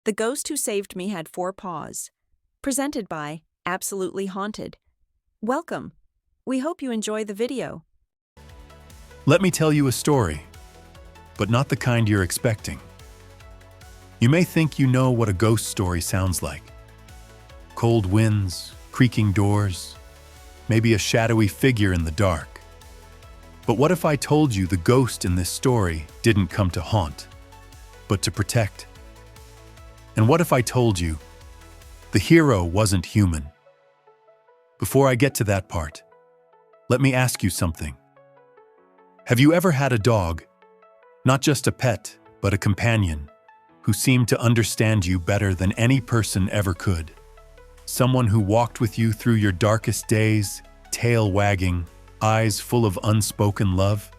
The Ghost Who Saved Me Had Four Paws. Presented by Absolutely Haunted. Welcome. We hope you enjoy the video. Let me tell you a story, but not the kind you're expecting. You may think you know what a ghost story sounds like. Cold winds, creaking doors, maybe a shadowy figure in the dark. But what if I told you the ghost in this story didn't come to haunt, but to protect? And what if I told you the hero wasn't human? Before I get to that part, let me ask you something. Have you ever had a dog, not just a pet, but a companion, who seemed to understand you better than any person ever could? Someone who walked with you through your darkest days, tail wagging, eyes full of unspoken love?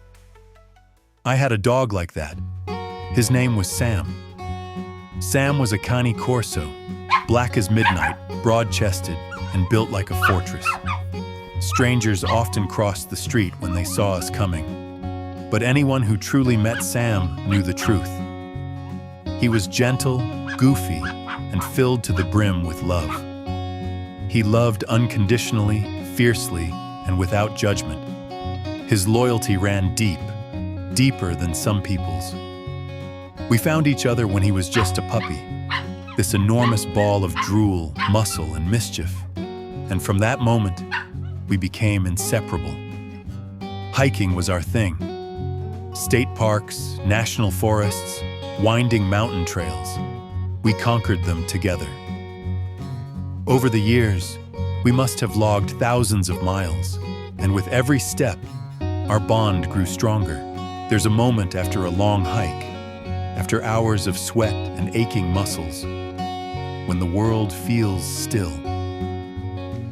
I had a dog like that. His name was Sam. Sam was a Cane Corso, black as midnight, broad-chested, and built like a fortress. Strangers often crossed the street when they saw us coming, but anyone who truly met Sam knew the truth. He was gentle, goofy, and filled to the brim with love. He loved unconditionally, fiercely, and without judgment. His loyalty ran deep, deeper than some people's. We found each other when he was just a puppy, this enormous ball of drool, muscle, and mischief. And from that moment, we became inseparable. Hiking was our thing. State parks, national forests, winding mountain trails. We conquered them together. Over the years, we must have logged thousands of miles, and with every step, our bond grew stronger. There's a moment after a long hike, after hours of sweat and aching muscles, when the world feels still.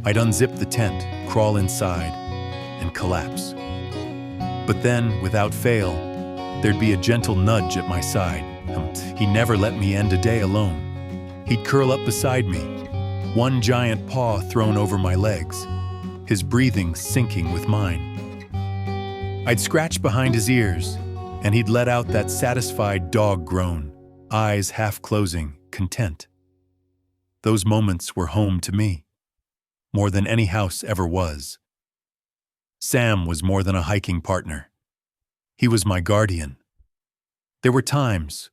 I'd unzip the tent, crawl inside, and collapse. But then, without fail, there'd be a gentle nudge at my side. He never let me end a day alone. He'd curl up beside me, one giant paw thrown over my legs, his breathing syncing with mine. I'd scratch behind his ears, and he'd let out that satisfied dog groan, eyes half closing, content. Those moments were home to me, more than any house ever was. Sam was more than a hiking partner. He was my guardian. There were times,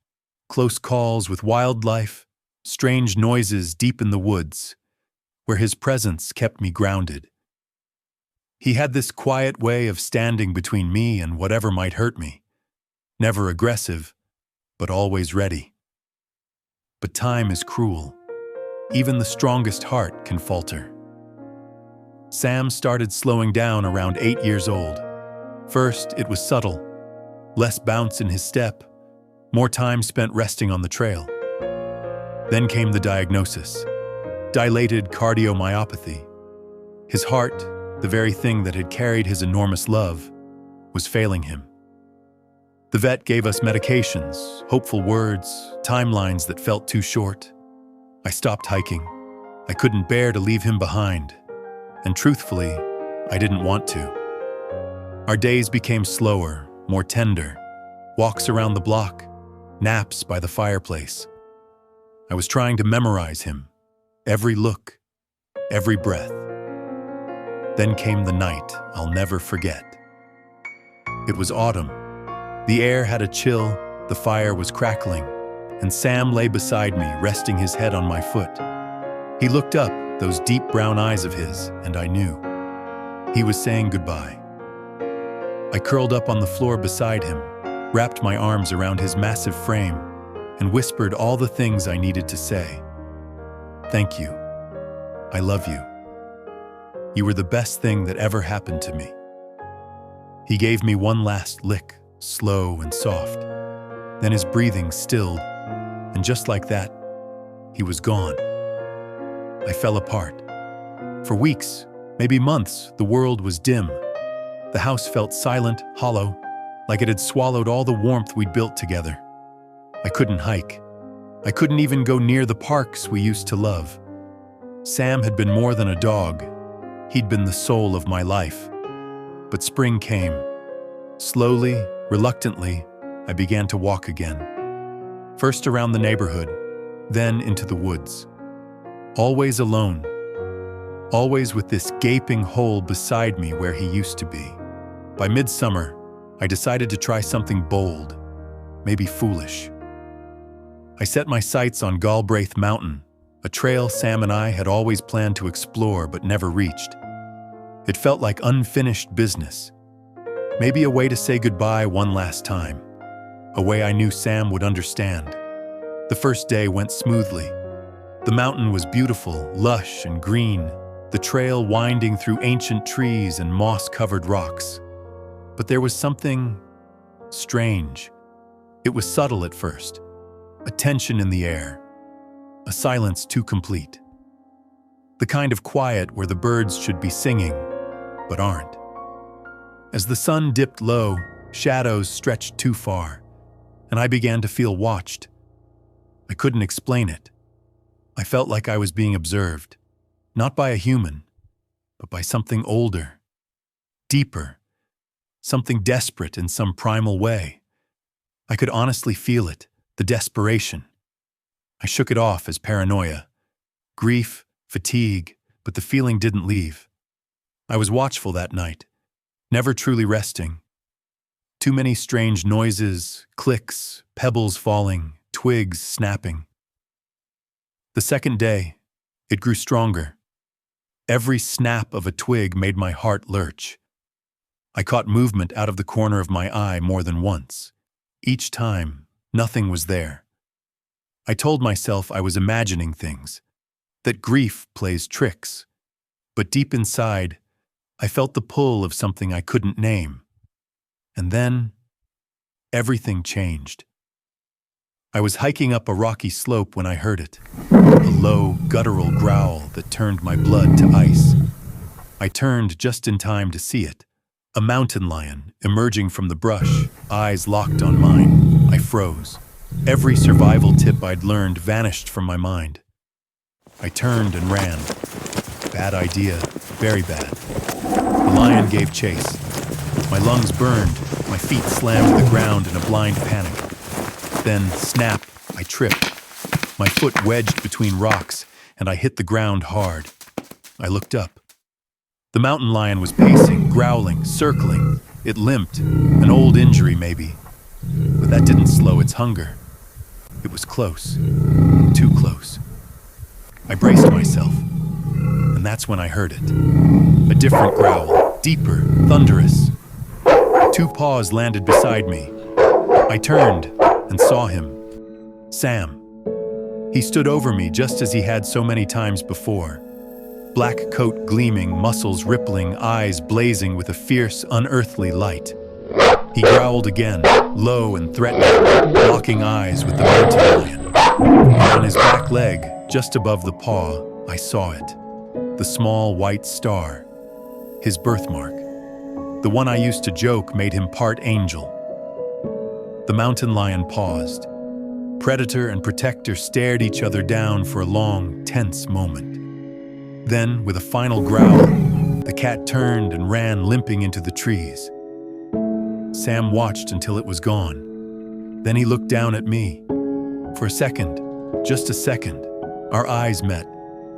close calls with wildlife, strange noises deep in the woods, where his presence kept me grounded. He had this quiet way of standing between me and whatever might hurt me. Never aggressive, but always ready. But time is cruel. Even the strongest heart can falter. Sam started slowing down around 8 years old. First, it was subtle. Less bounce in his step, more time spent resting on the trail. Then came the diagnosis: dilated cardiomyopathy. His heart, the very thing that had carried his enormous love, was failing him. The vet gave us medications, hopeful words, timelines that felt too short. I stopped hiking. I couldn't bear to leave him behind. And truthfully, I didn't want to. Our days became slower, more tender. Walks around the block, naps by the fireplace. I was trying to memorize him, every look, every breath. Then came the night I'll never forget. It was autumn. The air had a chill, the fire was crackling, and Sam lay beside me, resting his head on my foot. He looked up, those deep brown eyes of his, and I knew. He was saying goodbye. I curled up on the floor beside him, wrapped my arms around his massive frame, and whispered all the things I needed to say. Thank you. I love you. You were the best thing that ever happened to me. He gave me one last lick, slow and soft. Then his breathing stilled, and just like that, he was gone. I fell apart. For weeks, maybe months, the world was dim. The house felt silent, hollow, like it had swallowed all the warmth we'd built together. I couldn't hike. I couldn't even go near the parks we used to love. Sam had been more than a dog. He'd been the soul of my life. But spring came. Slowly, reluctantly, I began to walk again. First around the neighborhood, then into the woods. Always alone, always with this gaping hole beside me where he used to be. By midsummer, I decided to try something bold, maybe foolish. I set my sights on Galbraith Mountain, a trail Sam and I had always planned to explore but never reached. It felt like unfinished business, maybe a way to say goodbye one last time, a way I knew Sam would understand. The first day went smoothly. The mountain was beautiful, lush and green, the trail winding through ancient trees and moss-covered rocks. But there was something strange. It was subtle at first, a tension in the air, a silence too complete. The kind of quiet where the birds should be singing, but aren't. As the sun dipped low, shadows stretched too far, and I began to feel watched. I couldn't explain it. I felt like I was being observed, not by a human, but by something older, deeper, something desperate in some primal way. I could honestly feel it, the desperation. I shook it off as paranoia, grief, fatigue, but the feeling didn't leave. I was watchful that night, never truly resting. Too many strange noises, clicks, pebbles falling, twigs snapping. The second day, it grew stronger. Every snap of a twig made my heart lurch. I caught movement out of the corner of my eye more than once. Each time, nothing was there. I told myself I was imagining things, that grief plays tricks. But deep inside, I felt the pull of something I couldn't name. And then, everything changed. I was hiking up a rocky slope when I heard it, a low, guttural growl that turned my blood to ice. I turned just in time to see it, a mountain lion emerging from the brush, eyes locked on mine. I froze. Every survival tip I'd learned vanished from my mind. I turned and ran. Bad idea, very bad. The lion gave chase. My lungs burned, my feet slammed to the ground in a blind panic. Then, snap, I tripped. My foot wedged between rocks, and I hit the ground hard. I looked up. The mountain lion was pacing, growling, circling. It limped, an old injury maybe. But that didn't slow its hunger. It was close, too close. I braced myself, and that's when I heard it. A different growl, deeper, thunderous. Two paws landed beside me. I turned and saw him. Sam. He stood over me just as he had so many times before. Black coat gleaming, muscles rippling, eyes blazing with a fierce, unearthly light. He growled again, low and threatening, locking eyes with the mountain lion. And on his back leg, just above the paw, I saw it. The small white star. His birthmark. The one I used to joke made him part angel. The mountain lion paused. Predator and protector stared each other down for a long, tense moment. Then, with a final growl, the cat turned and ran limping into the trees. Sam watched until it was gone. Then he looked down at me. For a second, just a second, our eyes met,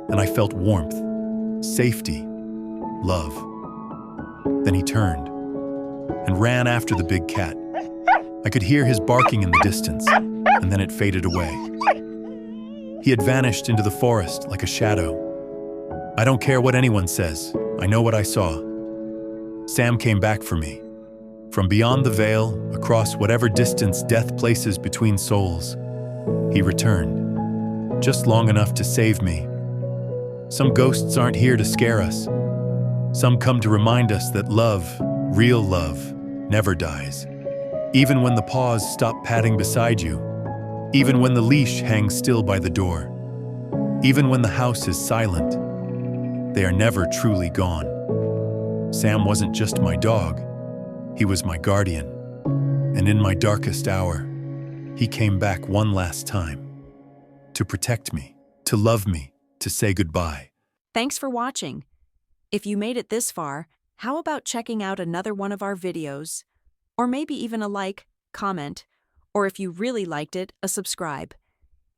and I felt warmth, safety, love. Then he turned and ran after the big cat. I could hear his barking in the distance, and then it faded away. He had vanished into the forest like a shadow. I don't care what anyone says. I know what I saw. Sam came back for me. From beyond the veil, across whatever distance death places between souls, he returned, just long enough to save me. Some ghosts aren't here to scare us. Some come to remind us that love, real love, never dies. Even when the paws stop patting beside you, even when the leash hangs still by the door, even when the house is silent, they are never truly gone. Sam wasn't just my dog, he was my guardian. And in my darkest hour, he came back one last time, to protect me, to love me, to say goodbye. Thanks for watching. If you made it this far, how about checking out another one of our videos? Or maybe even a like, comment, or if you really liked it, a subscribe.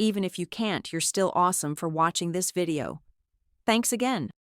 Even if you can't, you're still awesome for watching this video. Thanks again.